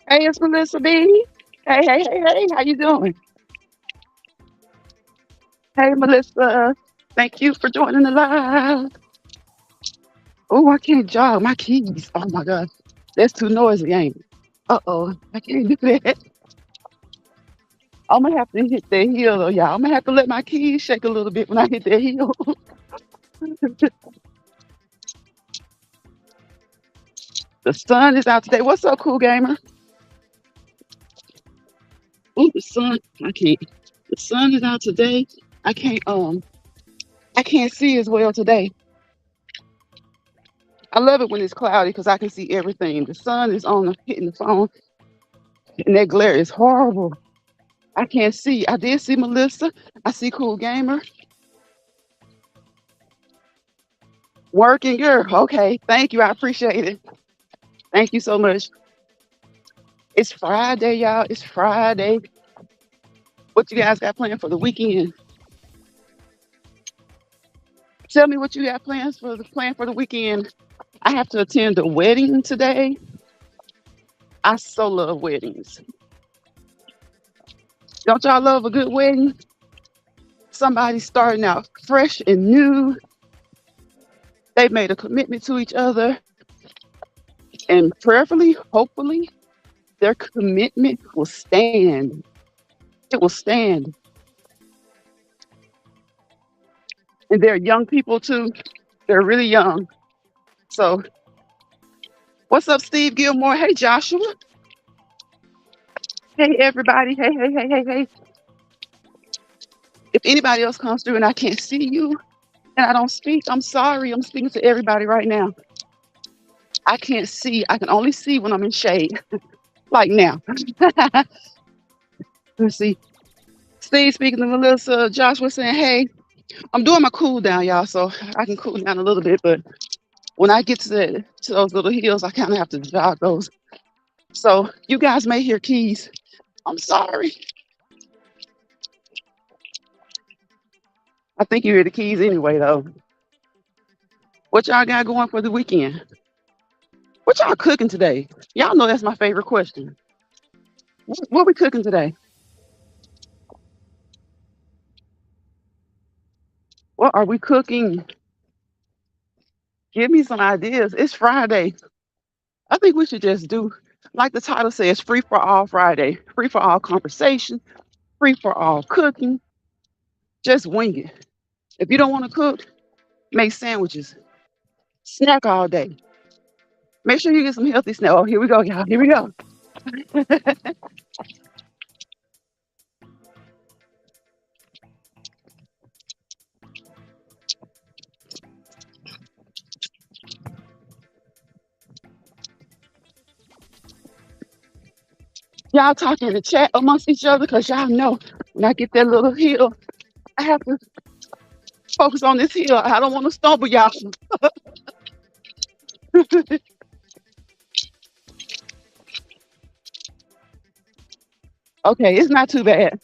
Hey, it's Melissa B. Hey, hey, hey, hey, how you doing? Hey, Melissa. Thank you for joining the live. Oh, I can't jog my keys. Oh my God, that's too noisy, ain't it? Uh-oh, I can't do that. I'm gonna have to hit that hill, though, y'all. I'm gonna have to let my keys shake a little bit when I hit that hill. The sun is out today. What's up, cool gamer? Oh, the sun. I can't. The sun is out today. I can't. I can't see as well today. I love it when it's cloudy because I can see everything. The sun is on hitting the phone, and that glare is horrible. I can't see. I did see Melissa. I see Cool Gamer working. Girl, okay. Thank you. I appreciate it. Thank you so much. It's Friday, y'all. It's Friday. What you guys got planned for the weekend? Tell me what you got plans for the plan for the weekend. I have to attend a wedding today. I so love weddings. Don't y'all love a good wedding? Somebody starting out fresh and new. They made a commitment to each other, and prayerfully, hopefully, their commitment will stand. It will stand. And they're young people too. They're really young. So, what's up, Steve Gilmore? Hey, Joshua. Hey, everybody. Hey, hey, hey, hey, hey. If anybody else comes through and I can't see you and I don't speak, I'm sorry. I'm speaking to everybody right now. I can't see. I can only see when I'm in shade, like now. Let's see. Steve speaking to Melissa. Joshua saying, hey, I'm doing my cool down, y'all, so I can cool down a little bit. But when I get to those little hills, I kind of have to jog those. So you guys may hear keys. I'm sorry. I think you hear the keys anyway, though. What y'all got going for the weekend? What y'all cooking today? Y'all know that's my favorite question. What we cooking today? What are we cooking? Give me some ideas. It's Friday. I think we should just do, like the title says, free for all Friday. Free for all conversation, free for all cooking. Just wing it. If you don't want to cook, make sandwiches. Snack all day. Make sure you get some healthy snack. Oh, here we go, y'all. Here we go. Y'all talking in the chat amongst each other because y'all know when I get that little hill, I have to focus on this hill. I don't want to stumble, y'all. Okay, it's not too bad.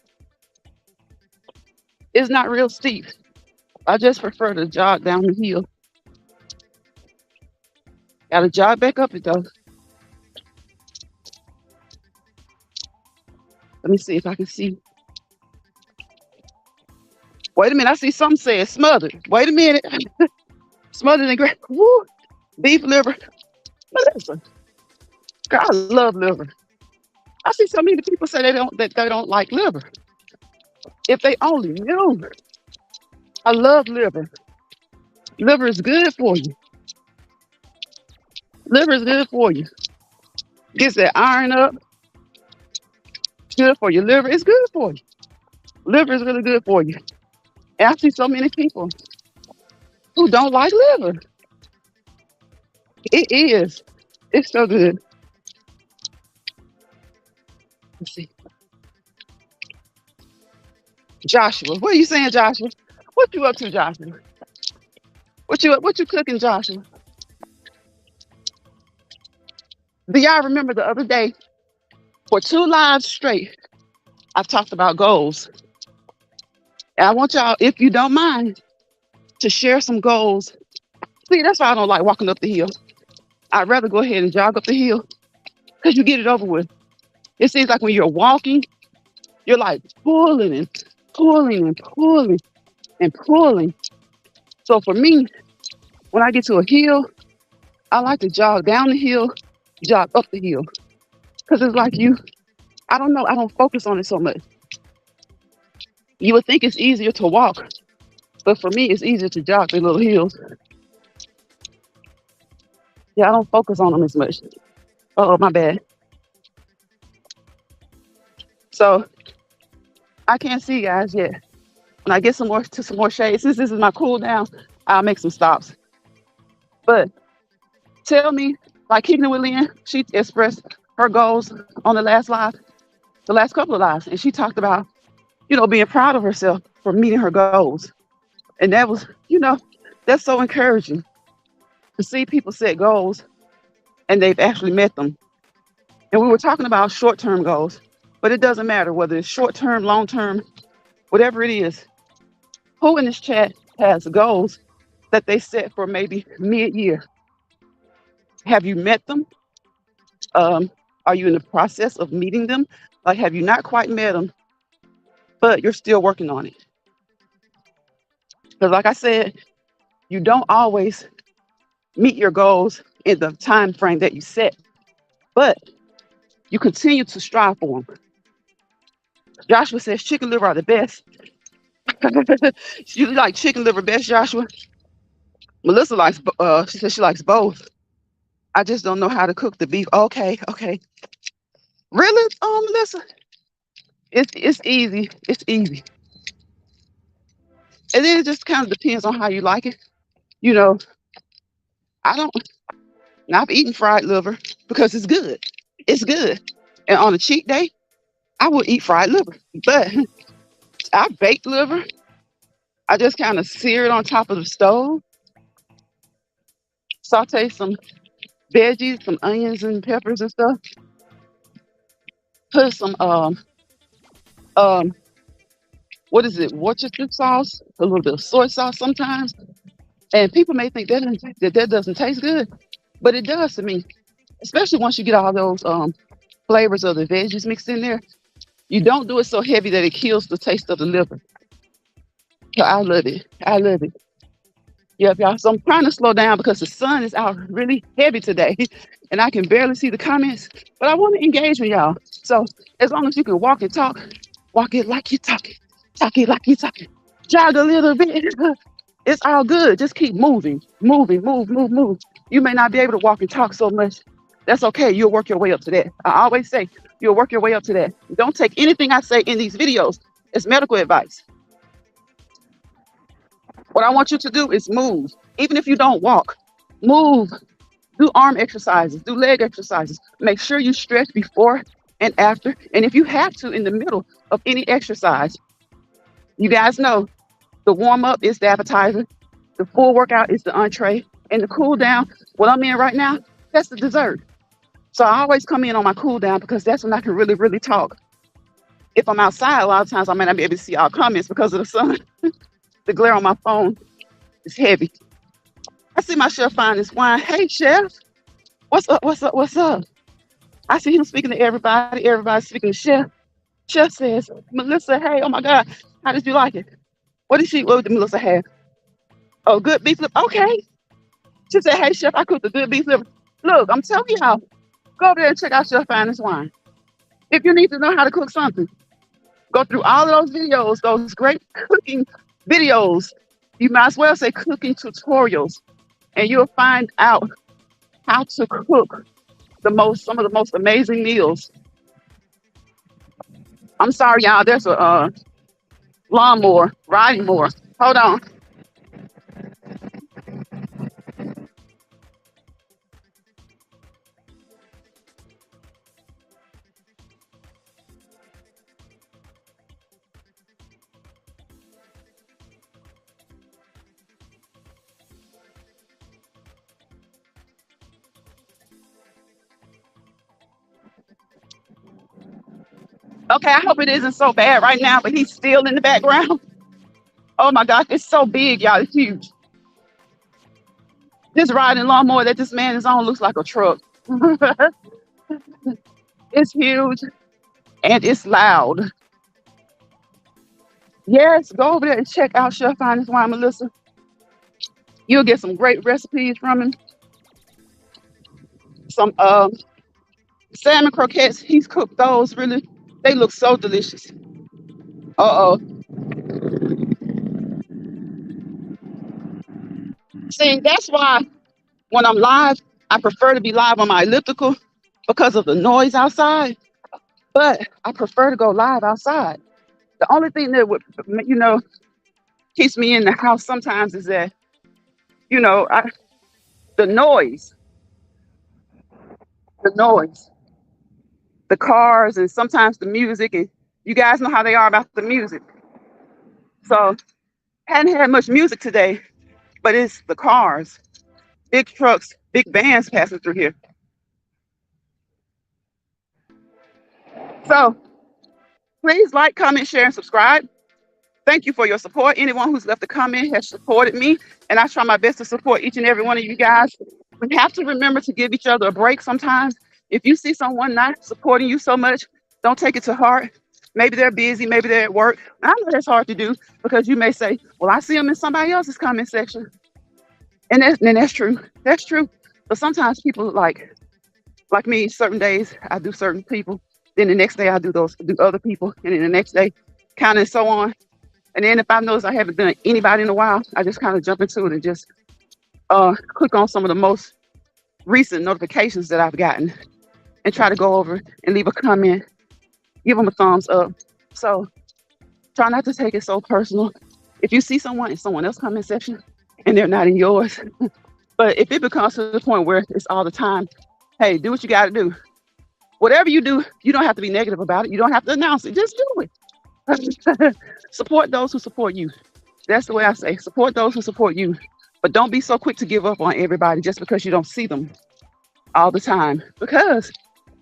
It's not real steep. I just prefer to jog down the hill. Gotta jog back up it though. Let me see if I can see. Wait a minute, I see something saying smothered. Wait a minute. Smothered and great. Woo! Beef liver. Listen, girl, I love liver. I see so many people say they don't like liver. If they only knew. I love liver. Liver is good for you. Liver is good for you. Gets that iron up. Good for your liver. It's good for you. Liver is really good for you. And I see so many people who don't like liver. It is. It's so good. Let's see. Joshua. What are you saying, Joshua? What you up to, Joshua? What you cooking, Joshua? Do y'all remember the other day for 2 lives straight, I've talked about goals. And I want y'all, if you don't mind, to share some goals. See, that's why I don't like walking up the hill. I'd rather go ahead and jog up the hill because you get it over with. It seems like when you're walking, you're like pulling and pulling and pulling and pulling. So for me, when I get to a hill, I like to jog down the hill, jog up the hill. Because it's like I don't know, I don't focus on it so much. You would think it's easier to walk, but for me, it's easier to jog the little hills. Yeah, I don't focus on them as much. Oh, my bad. So I can't see guys yet. When I get some more shade, since this is my cool down, I'll make some stops. But tell me, like kicking it with Lynn, she expressed her goals on the last live, the last couple of lives, and she talked about, being proud of herself for meeting her goals. And that was, that's so encouraging to see people set goals and they've actually met them. And we were talking about short-term goals, but it doesn't matter whether it's short-term, long-term, whatever it is. Who in this chat has goals that they set for maybe mid-year? Have you met them? Are you in the process of meeting them? Like, have you not quite met them, but you're still working on it? Because like I said, you don't always meet your goals in the time frame that you set, but you continue to strive for them. Joshua says chicken liver are the best. You like chicken liver best, Joshua? Melissa likes, she says she likes both. I just don't know how to cook the beef. Okay. Really, Melissa? It's easy. It's easy. And then it just kind of depends on how you like it. You know, I don't. I've eaten fried liver because it's good. It's good. And on a cheat day, I will eat fried liver. But I bake liver. I just kind of sear it on top of the stove, saute some veggies, some onions and peppers and stuff. Put some what is it? Worcestershire sauce, a little bit of soy sauce sometimes. And people may think that doesn't taste good, but it does to me. Especially once you get all those flavors of the veggies mixed in there. You don't do it so heavy that it kills the taste of the liver. So I love it. I love it. Yep, y'all. So I'm trying to slow down because the sun is out really heavy today and I can barely see the comments, but I want to engage with y'all. So as long as you can walk and talk, walk it like you're talking, talk it like you're talking, jog a little bit. It's all good. Just keep moving, move. You may not be able to walk and talk so much. That's okay. You'll work your way up to that. I always say you'll work your way up to that. Don't take anything I say in these videos as medical advice. What I want you to do is move. Even if you don't walk, move. Do arm exercises, do leg exercises. Make sure you stretch before and after. And if you have to, in the middle of any exercise, you guys know the warm up is the appetizer, the full workout is the entree, and the cool down, what I'm in right now, that's the dessert. So I always come in on my cool down because that's when I can really, really talk. If I'm outside, a lot of times I may not be able to see all comments because of the sun. The glare on my phone is heavy. I see my chef find this wine. Hey, chef, what's up? I see him speaking to everybody. Everybody's speaking to chef. Chef says, Melissa, hey, oh my God, how did you like it? What did Melissa have? Oh, good beef liver. Okay. She said, hey, chef, I cooked a good beef liver. Look, I'm telling y'all, go over there and check out Chef Find This Wine. If you need to know how to cook something, go through all of those videos, those great cooking videos. You might as well say cooking tutorials, and you'll find out how to cook some of the most amazing meals. I'm sorry, y'all. There's a lawnmower riding more. Hold on. Okay, I hope it isn't so bad right now, but he's still in the background. Oh my gosh, it's so big, y'all. It's huge. This riding lawnmower that this man is on looks like a truck. It's huge. and it's loud. Yes, go over there and check out Chef Finest Wine Melissa. You'll get some great recipes from him. Some salmon croquettes. He's cooked those really. They look so delicious. Uh oh. See, that's why when I'm live, I prefer to be live on my elliptical because of the noise outside. But I prefer to go live outside. The only thing that would, you know, keeps me in the house sometimes is that, you know, the noise, the noise, the cars, and sometimes the music. And you guys know how they are about the music. So, hadn't had much music today, but it's the cars, big trucks, big vans passing through here. So, please like, comment, share, and subscribe. Thank you for your support. Anyone who's left a comment has supported me, and I try my best to support each and every one of you guys. We have to remember to give each other a break sometimes. If you see someone not supporting you so much, don't take it to heart. Maybe they're busy, maybe they're at work. I know that's hard to do because you may say, well, I see them in somebody else's comment section. And that's true. That's true. But sometimes people like me, certain days I do certain people. Then the next day I do other people. And then the next day, kind of so on. And then if I notice I haven't done anybody in a while, I just kind of jump into it and just click on some of the most recent notifications that I've gotten and try to go over and leave a comment, give them a thumbs up. So try not to take it so personal. If you see someone in someone else's comment section and they're not in yours, but if it becomes to the point where it's all the time, hey, do what you got to do. Whatever you do, you don't have to be negative about it. You don't have to announce it. Just do it. Support those who support you. That's the way I say. Support those who support you. But don't be so quick to give up on everybody just because you don't see them all the time. Because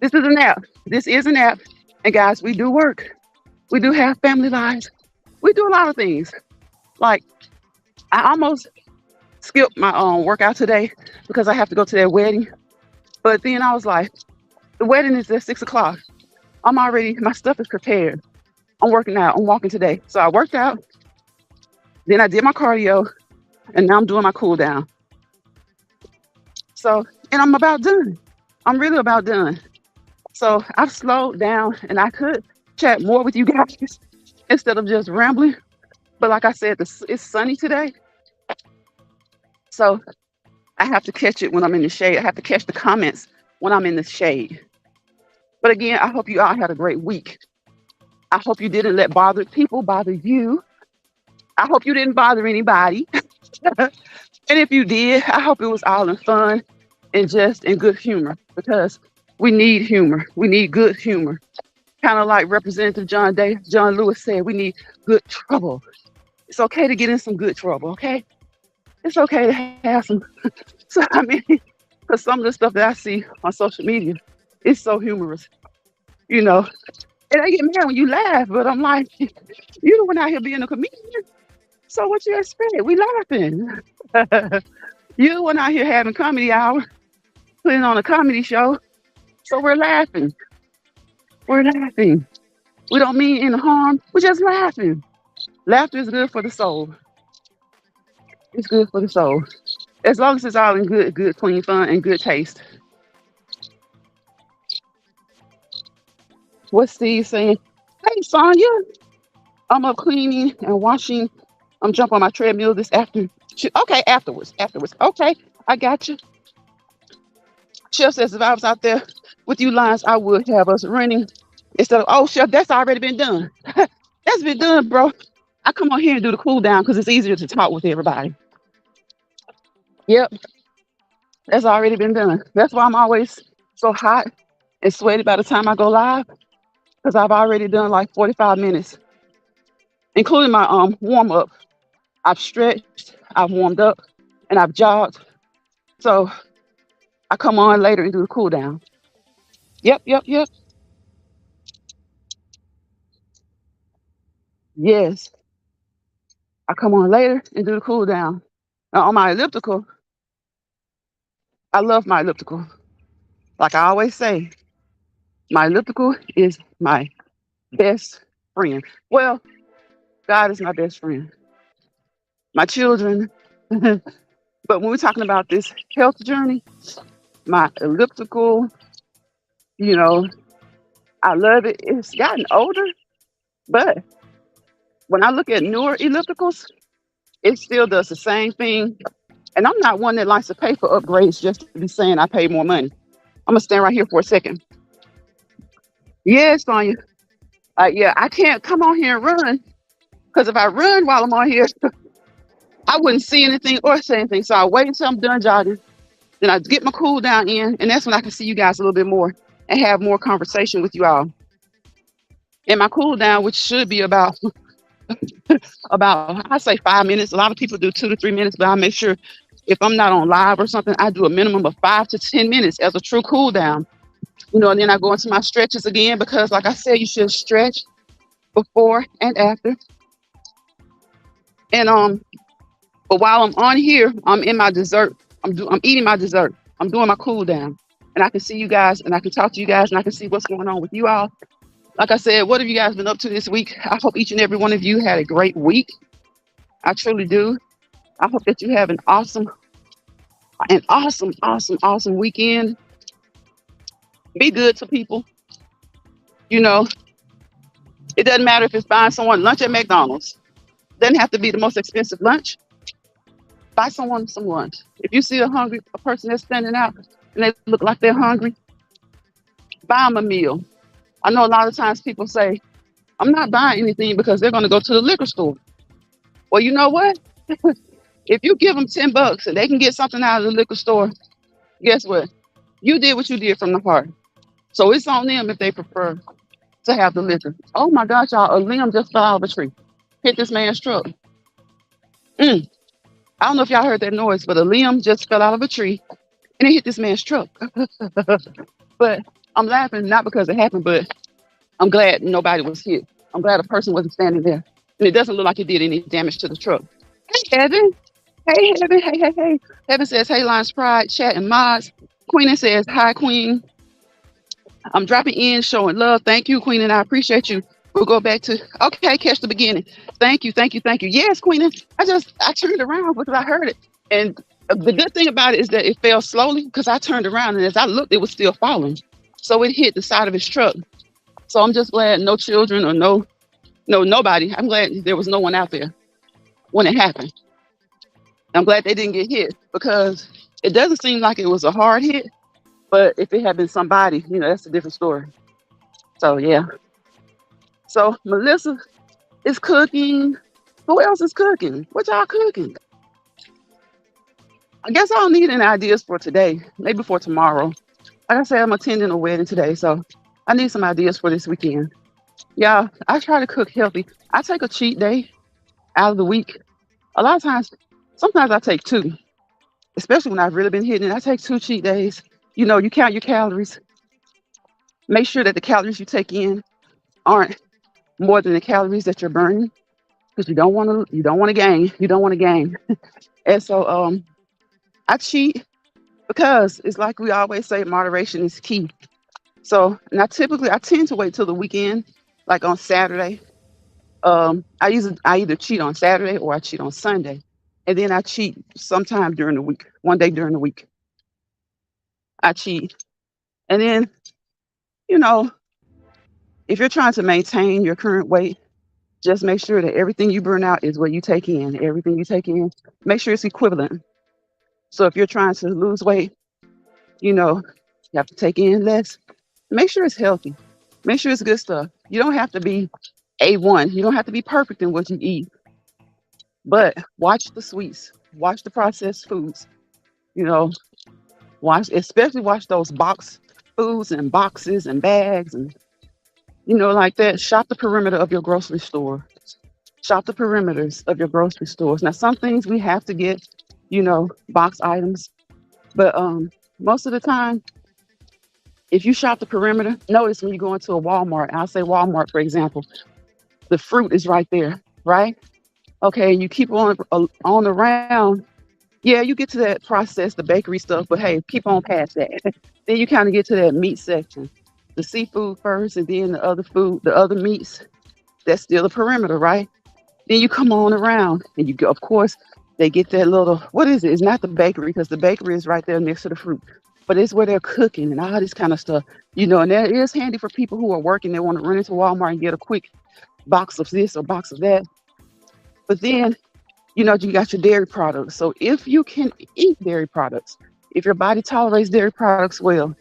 this is an app. This is an app. And guys, we do work. We do have family lives. We do a lot of things. Like, I almost skipped my workout today because I have to go to their wedding. But then I was like, the wedding is at 6 o'clock. My stuff is prepared. I'm working out. I'm walking today. So I worked out. Then I did my cardio. And now I'm doing my cool down. So, and I'm about done. I'm really about done. So I've slowed down and I could chat more with you guys instead of just rambling. But like I said, it's sunny today. So I have to catch it when I'm in the shade. I have to catch the comments when I'm in the shade. But again, I hope you all had a great week. I hope you didn't let bothered people bother you. I hope you didn't bother anybody. And if you did, I hope it was all in fun and just in good humor because we need humor. We need good humor. Kind of like Representative John Lewis said, we need good trouble. It's okay to get in some good trouble, okay? It's okay to have some. So, I mean, because some of the stuff that I see on social media is so humorous, you know. And I get mad when you laugh, but I'm like, you the one out here being a comedian. So what you expect? We laughing. You the one out here having comedy hour, putting on a comedy show. So we're laughing. We're laughing. We don't mean any harm. We're just laughing. Laughter is good for the soul. It's good for the soul. As long as it's all in good, clean fun and good taste. What's Steve saying? Hey, Sonya, I'm up cleaning and washing. I'm jumping on my treadmill this afternoon. Okay, afterwards. Okay, I got you. Chef says if I was out there with you lines, I would have us running instead of, oh, Chef, that's already been done. That's been done, bro. I come on here and do the cool down because it's easier to talk with everybody. Yep, that's already been done. That's why I'm always so hot and sweaty by the time I go live because I've already done like 45 minutes, including my warm up. I've stretched, I've warmed up, and I've jogged. So I come on later and do the cool down. Yep. Yes, I come on later and do the cool down. Now on my elliptical, I love my elliptical. Like I always say, my elliptical is my best friend. Well, God is my best friend. My children. But when we're talking about this health journey, my elliptical, you know, I love it. It's gotten older, but when I look at newer ellipticals, it still does the same thing. And I'm not one that likes to pay for upgrades just to be saying I paid more money. I'm gonna stand right here for a second. Yes, Sonya. Yeah, I can't come on here and run because if I run while I'm on here, I wouldn't see anything or say anything. So I wait until I'm done jogging. Then I get my cool down in, and that's when I can see you guys a little bit more and have more conversation with you all. And my cool down, which should be about I say 5 minutes. A lot of people do 2 to 3 minutes, but I make sure if I'm not on live or something, I do a minimum of 5 to 10 minutes as a true cool down. And then I go into my stretches again because, like I said, you should stretch before and after. And but while I'm on here, I'm in my dessert. I'm eating my dessert. I'm doing my cool down, and I can see you guys, and I can talk to you guys, and I can see what's going on with you all. Like I said, what have you guys been up to this week? I hope each and every one of you had a great week. I truly do. I hope that you have an awesome weekend. Be good to people. You know, it doesn't matter if it's buying someone lunch at McDonald's. Doesn't have to be the most expensive lunch. Buy someone some lunch. If you see a person that's standing out and they look like they're hungry, buy them a meal. I know a lot of times people say, I'm not buying anything because they're going to go to the liquor store. Well, you know what? If you give them $10 and they can get something out of the liquor store, guess what? You did what you did from the heart. So it's on them if they prefer to have the liquor. Oh my gosh, y'all, a limb just fell out of a tree. Hit this man's truck. Mm. I don't know if y'all heard that noise, but a limb just fell out of a tree and it hit this man's truck. But I'm laughing not because it happened, but I'm glad nobody was hit. I'm glad a person wasn't standing there. And it doesn't look like it did any damage to the truck. Hey, Heaven. Hey, Heaven. Hey. Heaven says, hey, Lions Pride, chat and mods. Queen says, hi, Queen. I'm dropping in, showing love. Thank you, Queen, and I appreciate you. We'll go back to, okay, catch the beginning. Thank you. Yes, Queen. I turned around because I heard it. And the good thing about it is that it fell slowly because I turned around and as I looked, it was still falling. So it hit the side of his truck. So I'm just glad no children or nobody. I'm glad there was no one out there when it happened. I'm glad they didn't get hit because it doesn't seem like it was a hard hit. But if it had been somebody, that's a different story. So yeah. So Melissa is cooking. Who else is cooking? What y'all cooking? I guess I don't need any ideas for today. Maybe for tomorrow. Like I said, I'm attending a wedding today, so I need some ideas for this weekend. Yeah, I try to cook healthy. I take a cheat day out of the week. A lot of times, sometimes I take two, especially when I've really been hitting it. I take 2 cheat days. You count your calories. Make sure that the calories you take in aren't more than the calories that you're burning, because you don't want to gain. You don't want to gain. And so I cheat because it's like we always say, moderation is key. So, and I tend to wait till the weekend, like on Saturday. I either cheat on Saturday or I cheat on Sunday, and then I cheat sometime during the week. One day during the week, I cheat, and then if you're trying to maintain your current weight, just make sure that everything you burn out is what you take in. Everything you take in, make sure it's equivalent. So if you're trying to lose weight, you have to take in less. Make sure it's healthy. Make sure it's good stuff. You don't have to be A1. You don't have to be perfect in what you eat. But watch the sweets. Watch the processed foods. Especially watch those box foods and boxes and bags and like that. Shop the perimeter of your grocery store. Shop the perimeters of your grocery stores. Now, some things we have to get, box items. But most of the time, if you shop the perimeter, notice when you go into a Walmart, I'll say Walmart, for example, the fruit is right there, right? Okay, you keep on around. Yeah, you get to that processed, the bakery stuff, but hey, keep on past that. Then you kind of get to that meat section. the seafood first and then the other food, the other meats. That's still the perimeter, right? Then you come on around and you go, of course, they get that little, what is it? It's not the bakery because the bakery is right there next to the fruit, but it's where they're cooking and all this kind of stuff, and that is handy for people who are working. They want to run into Walmart and get a quick box of this or box of that. But then, you got your dairy products. So if you can eat dairy products, if your body tolerates dairy products well,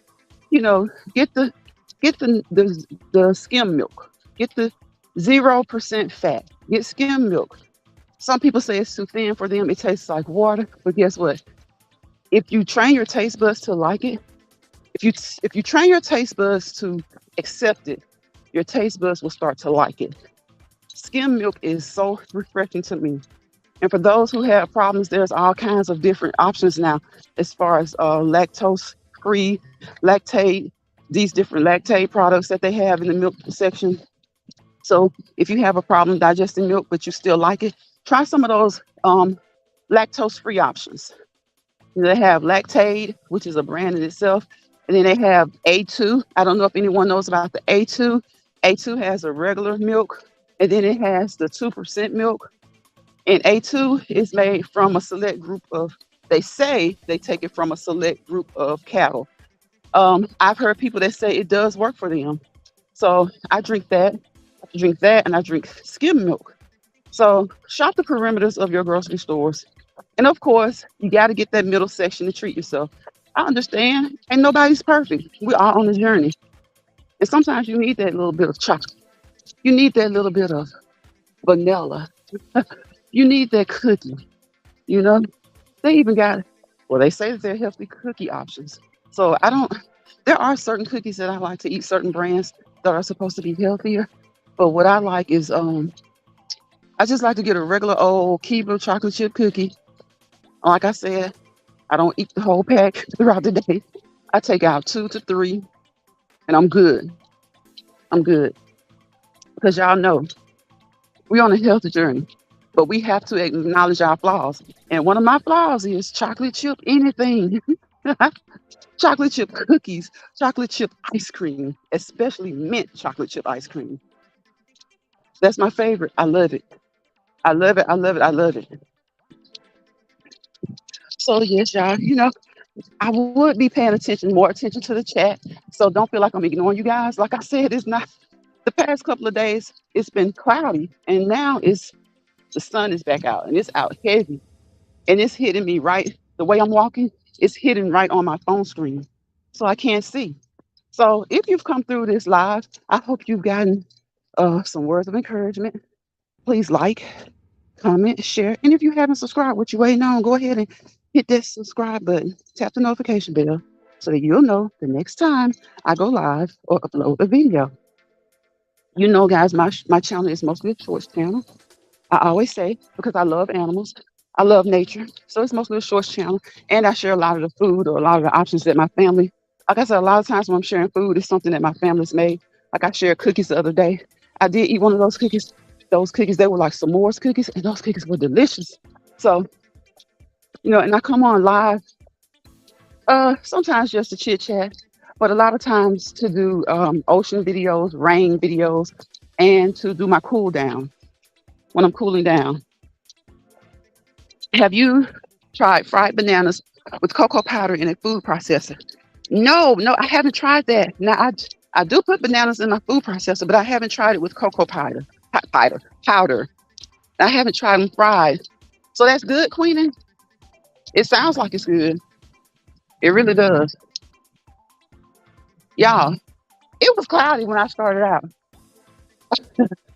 you know, get the get the skim milk. Get the 0% fat. Get skim milk. Some people say it's too thin for them. It tastes like water. But guess what? If you train your taste buds to like it, if you train your taste buds to accept it, your taste buds will start to like it. Skim milk is so refreshing to me. And for those who have problems, there's all kinds of different options now as far as lactose free, lactate, these different lactate products that they have in the milk section. So if you have a problem digesting milk, but you still like it, try some of those lactose free options. They have Lactaid, which is a brand in itself. And then they have A2. I don't know if anyone knows about the A2. A2 has a regular milk, and then it has the 2% milk. And A2 is made from a select group of, they say they take it from a select group of cattle. I've heard people that say it does work for them. So I drink that. I drink that, and I drink skim milk. So shop the perimeters of your grocery stores. And of course, you got to get that middle section to treat yourself. I understand. And nobody's perfect. We're all on a journey. And sometimes you need that little bit of chocolate. You need that little bit of vanilla. You need that cookie. You know, they even got, well, they say that they're healthy cookie options. So there are certain cookies that I like to eat, certain brands that are supposed to be healthier. But what I like is, I just like to get a regular old Keebler chocolate chip cookie. Like I said, I don't eat the whole pack throughout the day. I take out 2 to 3 and I'm good. I'm good. Because y'all know we're on a health journey, but we have to acknowledge our flaws. And one of my flaws is chocolate chip anything. Chocolate chip cookies, chocolate chip ice cream, especially mint chocolate chip ice cream. That's my favorite. I love it. I love it. I love it. I love it. So yes, y'all, I would be paying more attention to the chat. So don't feel like I'm ignoring you guys. Like I said, it's not the past couple of days, it's been cloudy and now the sun is back out and it's out heavy and it's hitting me right the way I'm walking, it's hitting right on my phone screen. So I can't see. So if you've come through this live, I hope you've gotten some words of encouragement. Please like, comment, share. And if you haven't subscribed, what you waiting on, go ahead and hit that subscribe button, tap the notification bell so that you'll know the next time I go live or upload a video. Guys, my channel is mostly a shorts channel. I always say, because I love animals, I love nature. So it's mostly a shorts channel. And I share a lot of the food or a lot of the options that my family, like I said, a lot of times when I'm sharing food, it's something that my family's made. Like I shared cookies the other day. I did eat one of those cookies. Those cookies, they were like s'mores cookies, and those cookies were delicious. So, and I come on live, sometimes just to chit chat, but a lot of times to do ocean videos, rain videos, and to do my cool down when I'm cooling down. Have you tried fried bananas with cocoa powder in a food processor? No, I haven't tried that. Now I do put bananas in my food processor, but I haven't tried it with cocoa powder. I haven't tried them fried. So that's good, Queenie. It sounds like it's good. It really does. Y'all, it was cloudy when I started out.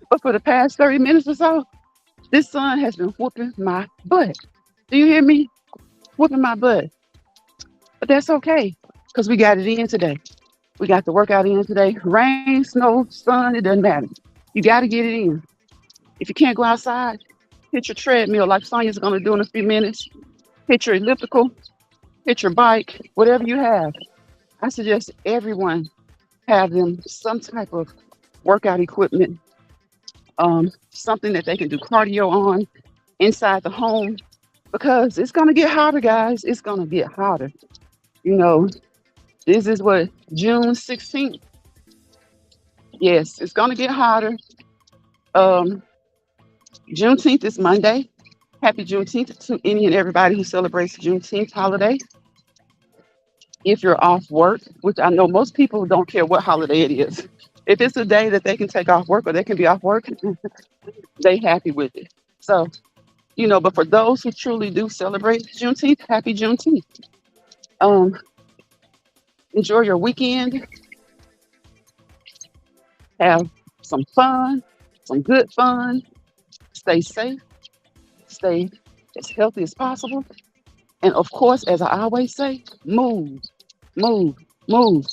But for the past 30 minutes or so, this sun has been whooping my butt. Do you hear me? Whooping my butt. But that's okay, because we got it in today. We got the workout in today. Rain, snow, sun, it doesn't matter. You got to get it in. If you can't go outside, hit your treadmill like Sonia's going to do in a few minutes. Hit your elliptical, hit your bike, whatever you have. I suggest everyone have them some type of workout equipment, something that they can do cardio on inside the home, because it's going to get hotter, guys. It's going to get hotter. This is what, June 16th. Yes, it's gonna get hotter. Um, Juneteenth is Monday. Happy Juneteenth to any and everybody who celebrates the Juneteenth holiday. If you're off work, which I know most people don't care what holiday it is, if it's a day that they can take off work or they can be off work, they happy with it. So, but for those who truly do celebrate Juneteenth, happy Juneteenth. Um, Enjoy your weekend, have some fun, some good fun, stay safe, stay as healthy as possible. And of course, as I always say, move, move, move.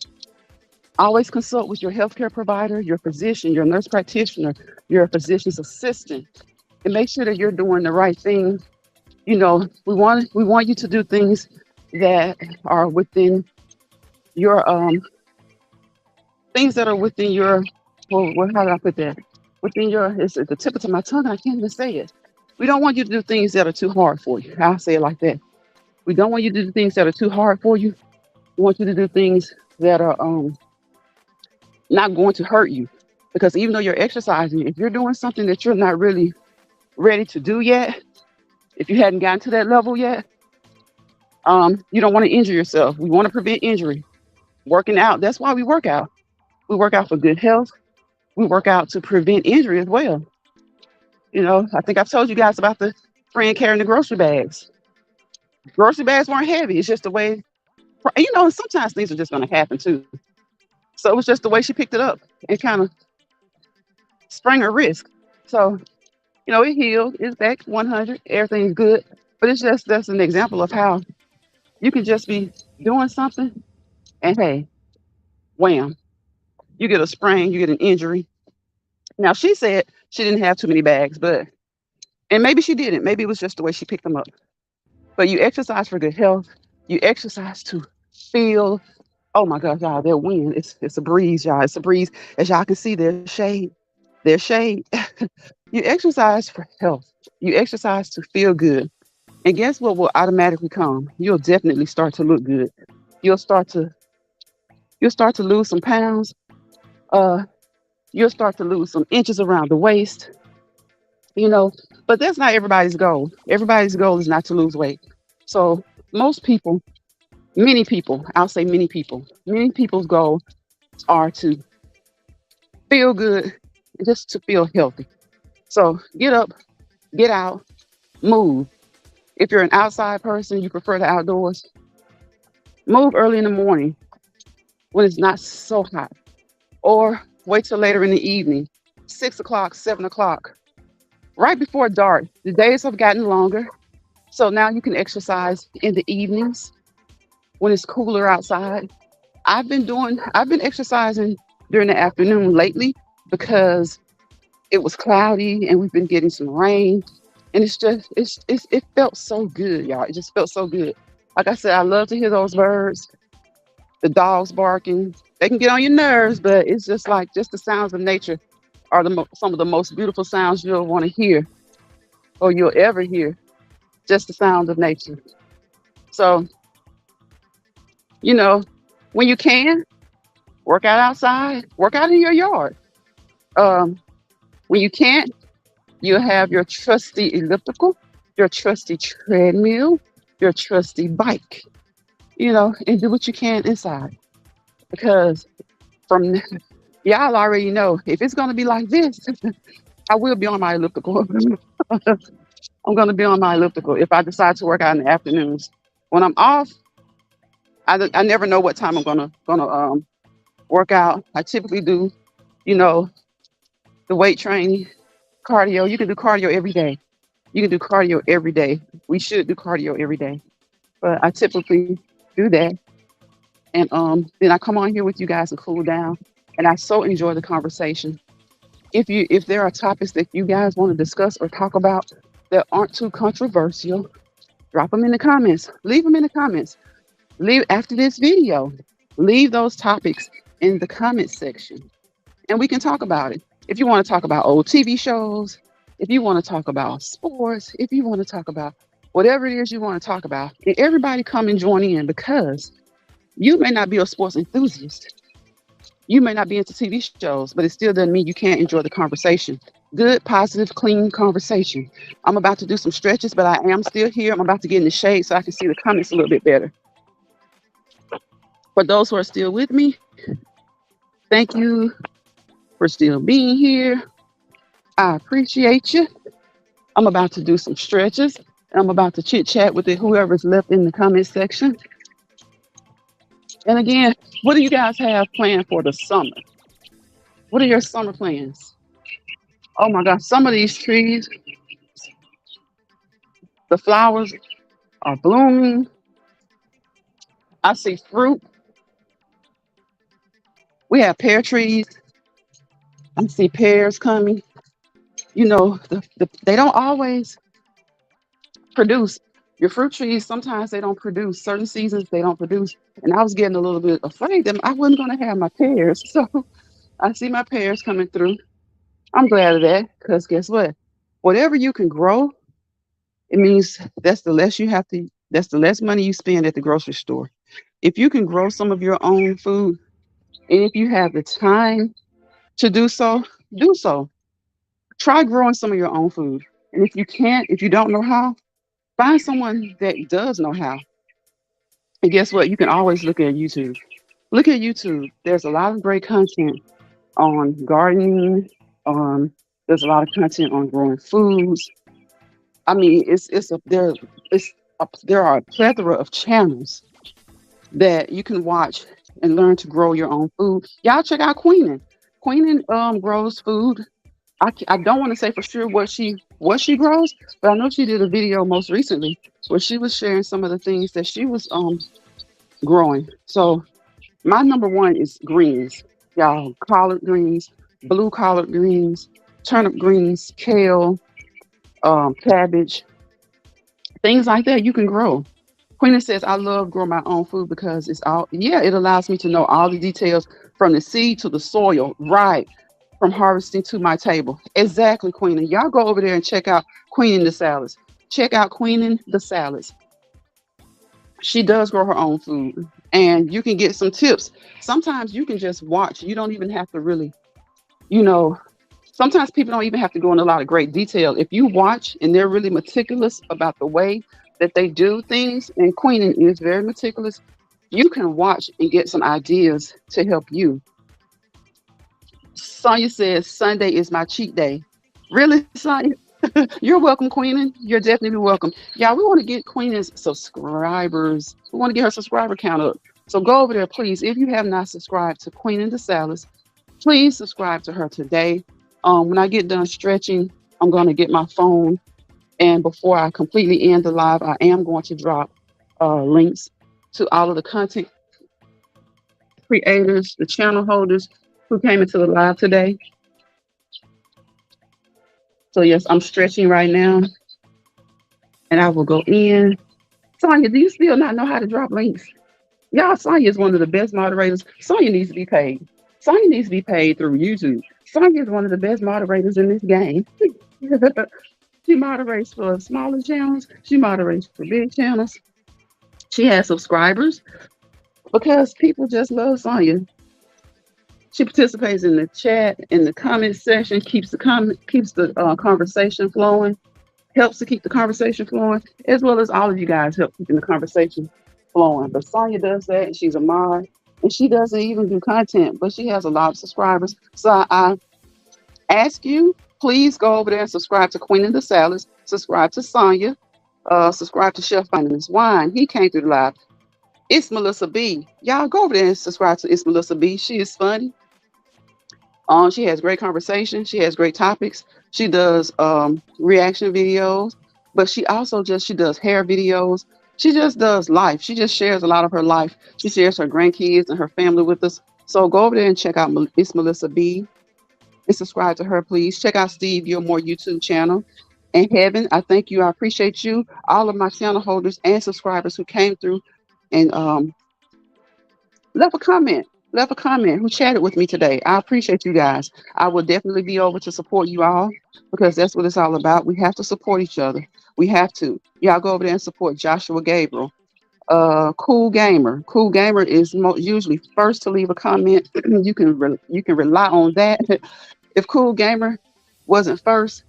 Always consult with your healthcare provider, your physician, your nurse practitioner, your physician's assistant, and make sure that you're doing the right thing. We want you to do things that are within your things that are within your how do I put that? Within your it's at the tip of my tongue. I can't even say it. We don't want you to do things that are too hard for you. I'll say it like that. We don't want you to do things that are too hard for you. We want you to do things that are not going to hurt you. Because even though you're exercising, if you're doing something that you're not really ready to do yet, if you hadn't gotten to that level yet, you don't want to injure yourself. We want to prevent injury. Working out, that's why we work out. We work out for good health. We work out to prevent injury as well. I think I've told you guys about the friend carrying the grocery bags. Grocery bags weren't heavy. It's just the way, sometimes things are just going to happen too. So it was just the way she picked it up and kind of sprang her wrist. So, it healed. It's back 100. Everything's good. But that's an example of how you can just be doing something and hey, wham, you get a sprain, you get an injury. Now she said she didn't have too many bags, and maybe she didn't. Maybe it was just the way she picked them up. But you exercise for good health. You exercise to feel. Oh my God, y'all, that wind. It's a breeze, y'all. It's a breeze. As y'all can see, there's shade. There's shade. You exercise for health. You exercise to feel good. And guess what will automatically come? You'll definitely start to look good. You'll start to lose some pounds. Uh, you'll start to lose some inches around the waist. But that's not everybody's goal. Everybody's goal is not to lose weight. So most people, many people, I'll say many people's goals are to feel good, just to feel healthy. So get up, get out, move. If you're an outside person, you prefer the outdoors, move early in the morning when it's not so hot, or wait till later in the evening, 6 o'clock, 7 o'clock, right before dark. The days have gotten longer, so now you can exercise in the evenings when it's cooler outside. I've been exercising during the afternoon lately because it was cloudy and we've been getting some rain. And it felt so good, y'all. It just felt so good. Like I said, I love to hear those birds, the dogs barking. They can get on your nerves, but it's just the sounds of nature are some of the most beautiful sounds you'll want to hear or you'll ever hear. Just the sound of nature. So, you know, when you can, work out outside, work out in your yard. Um, when you can't, you'll have your trusty elliptical, your trusty treadmill, your trusty bike, and do what you can inside. Because from y'all already know if it's going to be like this, I will be on my elliptical. I'm going to be on my elliptical if I decide to work out in the afternoons. When I'm off, I never know what time I'm gonna work out. I typically do, you know, the weight training, cardio. You can do cardio every day. You can do cardio every day. We should do cardio every day. But I typically do that. And then I come on here with you guys and cool down. And I so enjoy the conversation. If there are topics that you guys want to discuss or talk about that aren't too controversial, drop them in the comments. Leave them in the comments. Leave after this video. Leave those topics in the comment section. And we can talk about it. If you want to talk about old TV shows, if you want to talk about sports, if you want to talk about whatever it is you want to talk about, and everybody come and join in because you may not be a sports enthusiast, You may not be into TV shows, but it still doesn't mean you can't enjoy the conversation. Good, positive, clean conversation. I'm about to do some stretches, but I am still here. I'm about to get in the shade so I can see the comments a little bit better. For those who are still with me, thank you for still being here. I appreciate you. I'm about to do some stretches. I'm about to chit chat with whoever's left in the comment section. And again, what do you guys have planned for the summer? What are your summer plans? Oh my gosh, some of these trees, the flowers are blooming. I see fruit. We have pear trees. I see pears coming. You know, they don't always produce. Your fruit trees, sometimes they don't produce. Certain seasons they don't produce. And I was getting a little bit afraid that I wasn't going to have my pears. So I see my pears coming through. I'm glad of that because guess what? Whatever you can grow, it means that's the less money you spend at the grocery store. If you can grow some of your own food, and if you have the time to do so, do so. Try growing some of your own food. And if you can't, if you don't know how, find someone that does know how. And guess what? You can always look at YouTube. Look at YouTube. There's a lot of great content on gardening. There's a lot of content on growing foods. I mean, there are a plethora of channels that you can watch and learn to grow your own food. Y'all check out Queenan. Queenan grows food. I don't want to say for sure what she grows, but I know she did a video most recently where she was sharing some of the things that she was growing. So my number one is greens, y'all. Collard greens, blue collard greens, turnip greens, kale, cabbage, things like that you can grow. Queenie says, I love growing my own food because it allows me to know all the details from the seed to the soil, right? From harvesting to my table. Exactly, Queenie. Y'all go over there and check out Queening the Salads. Check out Queening the Salads. She does grow her own food and you can get some tips. Sometimes you can just watch. You don't even have to really, you know, sometimes people don't even have to go in a lot of great detail. If you watch and they're really meticulous about the way that they do things, and Queening is very meticulous, you can watch and get some ideas to help you. Sonia says Sunday is my cheat day. Really, Sonia? You're welcome, Queening. You're definitely welcome. Yeah, we want to get Queen's subscribers. We want to get her subscriber count up. So go over there, please. If you have not subscribed to Queening the Salads, please subscribe to her today. When I get done stretching, I'm going to get my phone. And before I completely end the live, I am going to drop links to all of the content creators, the channel holders who came into the live today. So yes, I'm stretching right now and I will go in. Sonya, do you still not know how to drop links? Y'all, Sonya is one of the best moderators. Sonya needs to be paid. Sonya needs to be paid through YouTube. Sonya is one of the best moderators in this game. She moderates for smaller channels. She moderates for big channels. She has subscribers because people just love Sonya. She participates in the chat, in the comment section, keeps the conversation flowing, helps to keep the conversation flowing, as well as all of you guys help keeping the conversation flowing. But Sonya does that, and she's a mod, and she doesn't even do content, but she has a lot of subscribers. So I ask you, please go over there and subscribe to Queen of the Salads, subscribe to Sonya, subscribe to Chef Finding His Wine. He came through the live. It's Melissa B. Y'all go over there and subscribe to It's Melissa B. She is funny. She has great conversation. She has great topics. She does reaction videos, but she does hair videos. She just does life. She just shares a lot of her life. She shares her grandkids and her family with us. So go over there and check out It's Melissa B and subscribe to her, please. Check out Steve Gilmore YouTube channel. And Heaven, I thank you. I appreciate you. All of my channel holders and subscribers who came through and left a comment. Who chatted with me today. I appreciate you guys. I will definitely be over to support you all because that's what it's all about. We have to support each other. We have to. Y'all go over there and support Joshua Gabriel. Cool Gamer. Cool Gamer is usually first to leave a comment. You can rely on that. If Cool Gamer wasn't first,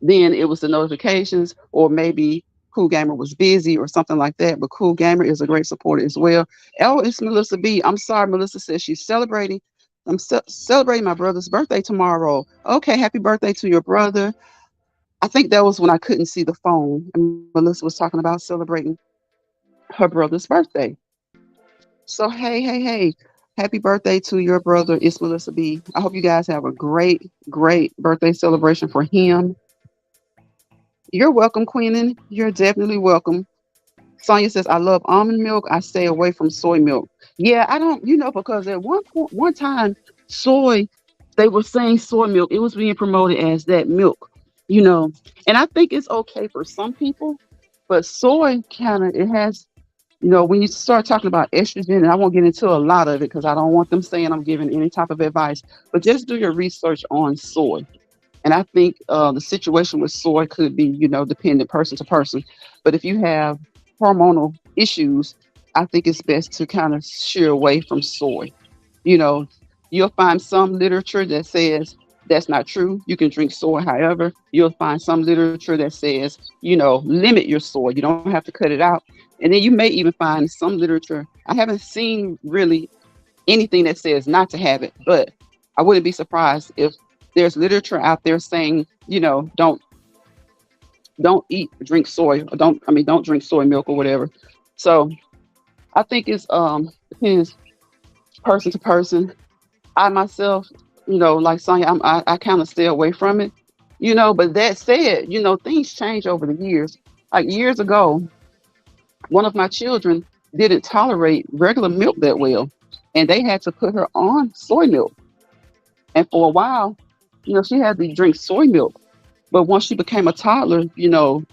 then it was the notifications, or maybe Cool Gamer was busy or something like that. But Cool Gamer is a great supporter as well. Oh, it's Melissa B. I'm sorry, Melissa says she's celebrating. I'm celebrating my brother's birthday tomorrow. Okay, happy birthday to your brother. I think that was when I couldn't see the phone, and Melissa was talking about celebrating her brother's birthday. So hey, happy birthday to your brother. It's Melissa B. I hope you guys have a great birthday celebration for him. You're welcome, Queenan. You're definitely welcome. Sonia says, I love almond milk. I stay away from soy milk. Yeah, I don't, because at one time, soy, they were saying soy milk. It was being promoted as that milk, you know. And I think it's okay for some people, but soy kind of, it has, when you start talking about estrogen, and I won't get into a lot of it because I don't want them saying I'm giving any type of advice, but just do your research on soy. And I think the situation with soy could be, dependent person to person. But if you have hormonal issues, I think it's best to kind of steer away from soy. You know, you'll find some literature that says that's not true. You can drink soy. However, you'll find some literature that says, limit your soy. You don't have to cut it out. And then you may even find some literature. I haven't seen really anything that says not to have it, but I wouldn't be surprised if there's literature out there saying, don't drink soy, or don't drink soy milk or whatever. So I think it's depends person to person. I myself, like Sonya, I kind of stay away from it, but that said, things change over the years. Like years ago, one of my children didn't tolerate regular milk that well, and they had to put her on soy milk. And for a while, she had to drink soy milk. But once she became a toddler,